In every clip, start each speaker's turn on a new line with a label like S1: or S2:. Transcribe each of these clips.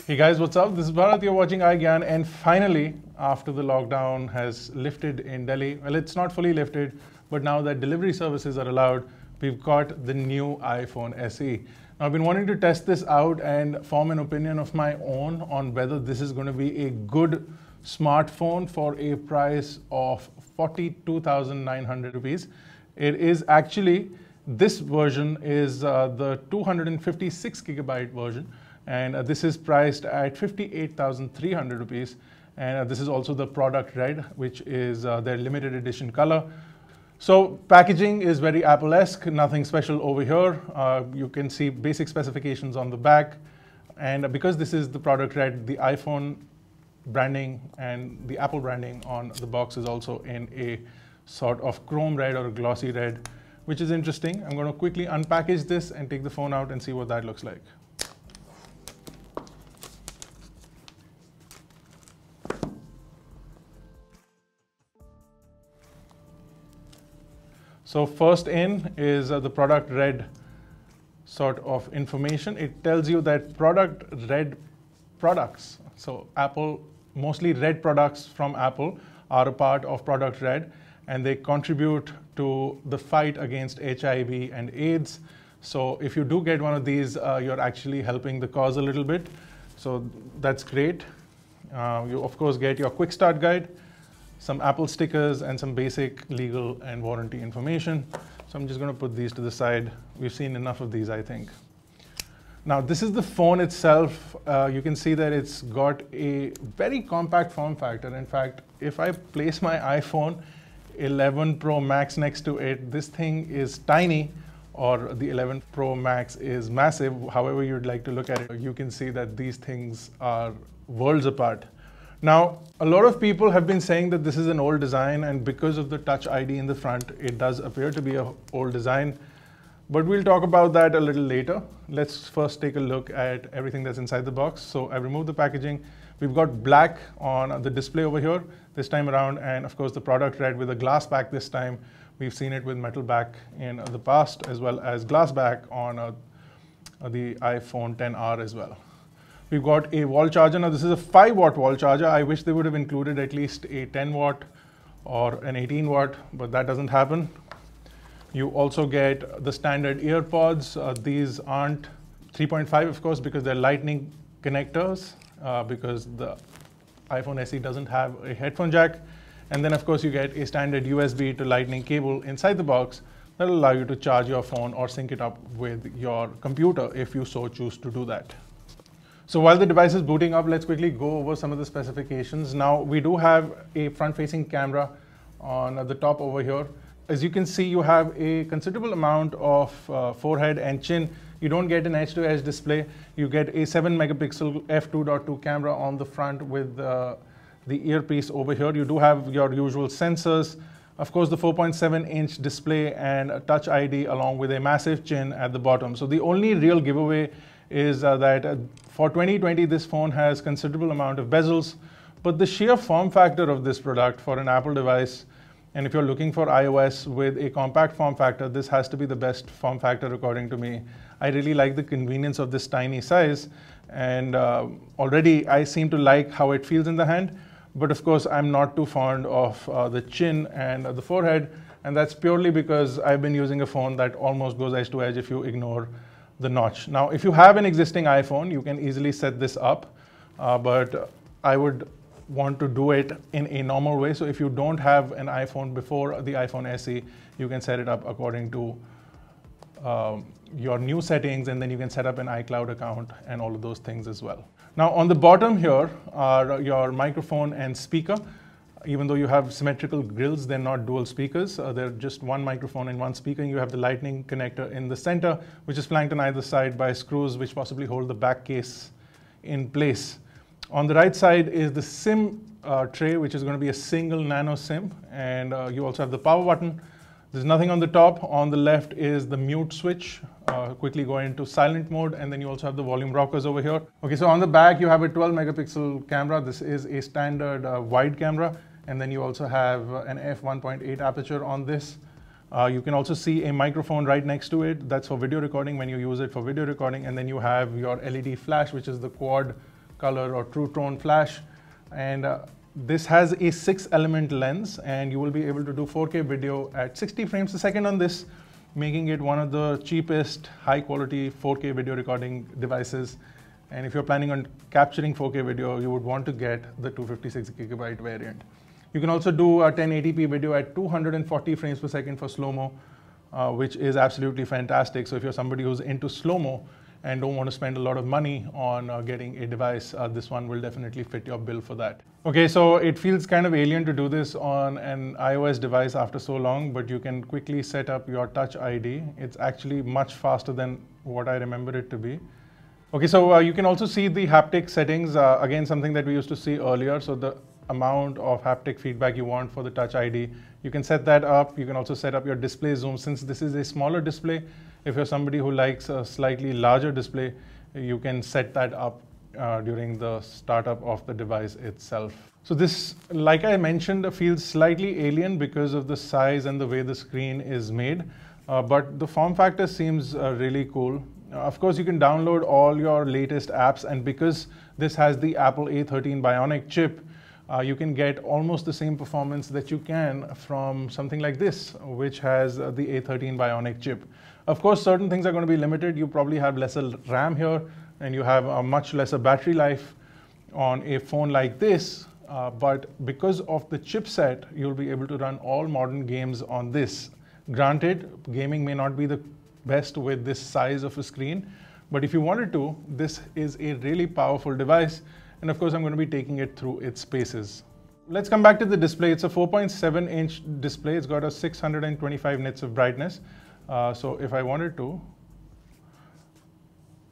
S1: Hey guys, what's up? This is Bharat, you're watching iGyaan, and finally, after the lockdown has lifted in Delhi, well, it's not fully lifted, but now that delivery services are allowed, we've got the new iPhone SE. Now, I've been wanting to test this out and form an opinion of my own on whether this is going to be a good smartphone for a price of 42,900 rupees. It is actually, this version is the 256 gigabyte version. And this is priced at 58,300 rupees. And this is also the product red, which is their limited edition color. So packaging is very Apple-esque, nothing special over here. You can see basic specifications on the back. And because this is the product red, the iPhone branding and the Apple branding on the box is also in a sort of chrome red or a glossy red, which is interesting. I'm going to quickly unpackage this and take the phone out and see what that looks like. So first in is the product red sort of information. It tells you that product red products, so Apple, mostly red products from Apple are a part of product red, and they contribute to the fight against HIV and AIDS. So if you do get one of these, you're actually helping the cause a little bit. So that's great. You of course get your quick start guide, some Apple stickers, and some basic legal and warranty information. So I'm just going to put these to the side. We've seen enough of these, I think. Now, this is the phone itself. You can see that it's got a very compact form factor. In fact, if I place my iPhone 11 Pro Max next to it, this thing is tiny, or the 11 Pro Max is massive. However you'd like to look at it, you can see that these things are worlds apart. Now, a lot of people have been saying that this is an old design, and because of the Touch ID in the front, it does appear to be an old design. But we'll talk about that a little later. Let's first take a look at everything that's inside the box. So I removed the packaging. We've got black on the display over here this time around, and of course the product red with a glass back this time. We've seen it with metal back in the past, as well as glass back on the iPhone XR as well. We've got a wall charger. Now, this is a 5-watt wall charger. I wish they would have included at least a 10-watt or an 18-watt, but that doesn't happen. You also get the standard earpods. These aren't 3.5, of course, because they're lightning connectors, because the iPhone SE doesn't have a headphone jack. And then, of course, you get a standard USB to lightning cable inside the box that will allow you to charge your phone or sync it up with your computer if you so choose to do that. So while the device is booting up, let's quickly go over some of the specifications. Now, we do have a front-facing camera on the top over here. As you can see, you have a considerable amount of forehead and chin. You don't get an edge-to-edge display. You get a 7-megapixel f2.2 camera on the front with the earpiece over here. You do have your usual sensors. Of course, the 4.7-inch display and Touch ID along with a massive chin at the bottom. So the only real giveaway is that for 2020, this phone has considerable amount of bezels, but the sheer form factor of this product for an Apple device, and if you're looking for iOS with a compact form factor, this has to be the best form factor according to me. I really like the convenience of this tiny size, and already I seem to like how it feels in the hand, but of course I'm not too fond of the chin and the forehead, and that's purely because I've been using a phone that almost goes edge to edge if you ignore the notch. Now, if you have an existing iPhone, you can easily set this up, but I would want to do it in a normal way. So if you don't have an iPhone before the iPhone SE, you can set it up according to your new settings, and then you can set up an iCloud account and all of those things as well. Now, on the bottom here are your microphone and speaker. Even though you have symmetrical grills, they're not dual speakers. They're just one microphone and one speaker. And you have the lightning connector in the center, which is flanked on either side by screws which possibly hold the back case in place. On the right side is the SIM tray, which is going to be a single nano SIM. And you also have the power button. There's nothing on the top. On the left is the mute switch. Quickly go into silent mode, and then you also have the volume rockers over here. Okay, so on the back you have a 12-megapixel camera. This is a standard wide camera, and then you also have an f1.8 aperture on this. You can also see a microphone right next to it. That's for video recording when you use it for video recording. And then you have your LED flash, which is the quad color or true tone flash, and this has a 6-element lens, and you will be able to do 4K video at 60 frames a second on this, making it one of the cheapest high quality 4K video recording devices. And if you're planning on capturing 4K video, you would want to get the 256GB variant. You can also do a 1080p video at 240 frames per second for slow-mo, which is absolutely fantastic. So if you're somebody who's into slow-mo and don't want to spend a lot of money on getting a device, this one will definitely fit your bill for that. Okay, so it feels kind of alien to do this on an iOS device after so long, but you can quickly set up your Touch ID. It's actually much faster than what I remember it to be. Okay, so you can also see the haptic settings, again something that we used to see earlier. So the amount of haptic feedback you want for the Touch ID, you can set that up. You can also set up your display zoom. Since this is a smaller display, if you're somebody who likes a slightly larger display, you can set that up during the startup of the device itself. So this, like I mentioned, feels slightly alien because of the size and the way the screen is made, but the form factor seems really cool. Of course, you can download all your latest apps, and because this has the Apple A13 Bionic chip, you can get almost the same performance that you can from something like this, which has the A13 Bionic chip. Of course, certain things are going to be limited. You probably have lesser RAM here, and you have a much lesser battery life on a phone like this. But because of the chipset, you'll be able to run all modern games on this. Granted, gaming may not be the best with this size of a screen, but if you wanted to, this is a really powerful device. And of course, I'm going to be taking it through its paces. Let's come back to the display. It's a 4.7-inch display. It's got a 625 nits of brightness. So if I wanted to,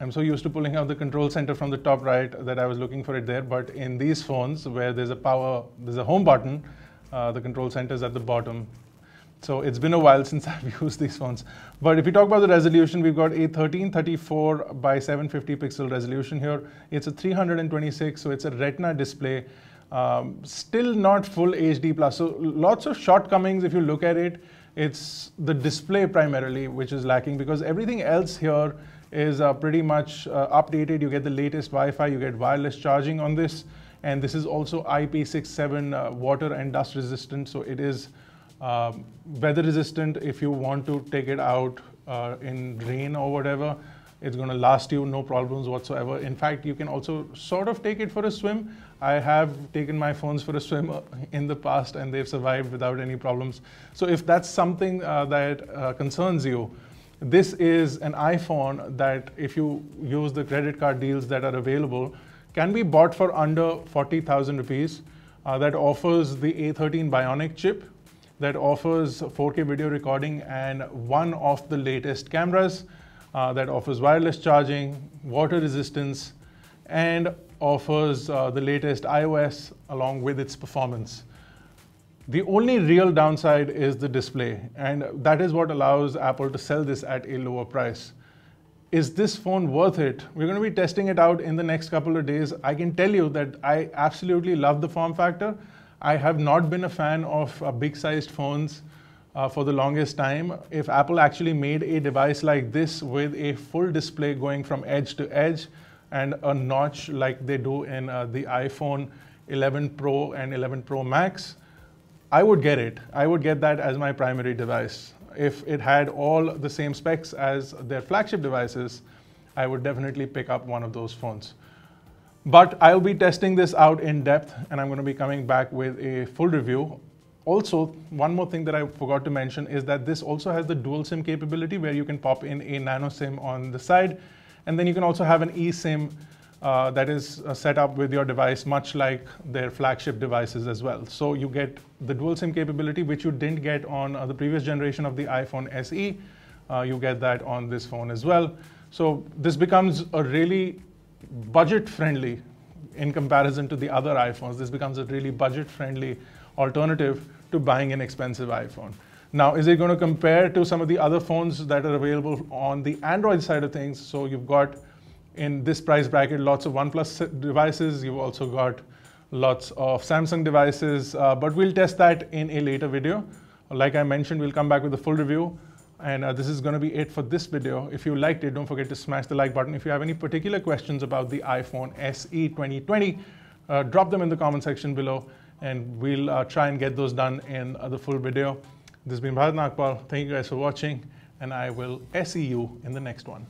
S1: I'm so used to pulling out the control center from the top right that I was looking for it there. But in these phones where there's a home button, the control center is at the bottom. So it's been a while since I've used these phones. But if you talk about the resolution, we've got a 1334 by 750 pixel resolution here. It's a 326, so it's a Retina display. Still not full HD plus. So lots of shortcomings if you look at it. It's the display primarily which is lacking, because everything else here is pretty much updated. You get the latest Wi-Fi, you get wireless charging on this, and this is also IP67 water and dust resistant. So it is weather resistant. If you want to take it out in rain or whatever, it's going to last you no problems whatsoever. In fact, you can also sort of take it for a swim. I have taken my phones for a swim in the past, and they've survived without any problems. So if that's something that concerns you, this is an iPhone that, if you use the credit card deals that are available, can be bought for under 40,000 rupees. That offers the A13 Bionic chip, that offers 4K video recording and one of the latest cameras, that offers wireless charging, water resistance, and offers the latest iOS along with its performance. The only real downside is the display, and that is what allows Apple to sell this at a lower price. Is this phone worth it? We're going to be testing it out in the next couple of days. I can tell you that I absolutely love the form factor. I have not been a fan of big-sized phones for the longest time. If Apple actually made a device like this with a full display going from edge to edge and a notch like they do in the iPhone 11 Pro and 11 Pro Max, I would get it. I would get that as my primary device. If it had all the same specs as their flagship devices, I would definitely pick up one of those phones. But I'll be testing this out in depth, and I'm going to be coming back with a full review. Also, one more thing that I forgot to mention is that this also has the dual SIM capability, where you can pop in a nano SIM on the side, and then you can also have an eSIM that is set up with your device, much like their flagship devices as well. So you get the dual SIM capability, which you didn't get on the previous generation of the iPhone SE. You get that on this phone as well. So this becomes a really budget-friendly, in comparison to the other iPhones, this becomes a really budget-friendly alternative to buying an expensive iPhone. Now, is it going to compare to some of the other phones that are available on the Android side of things? So you've got, in this price bracket, lots of OnePlus devices. You've also got lots of Samsung devices, but we'll test that in a later video. Like I mentioned, we'll come back with a full review. And this is going to be it for this video. If you liked it, don't forget to smash the like button. If you have any particular questions about the iPhone SE 2020, drop them in the comment section below, and we'll try and get those done in the full video. This has been Bharat Nagpal. Thank you guys for watching, and I will see you in the next one.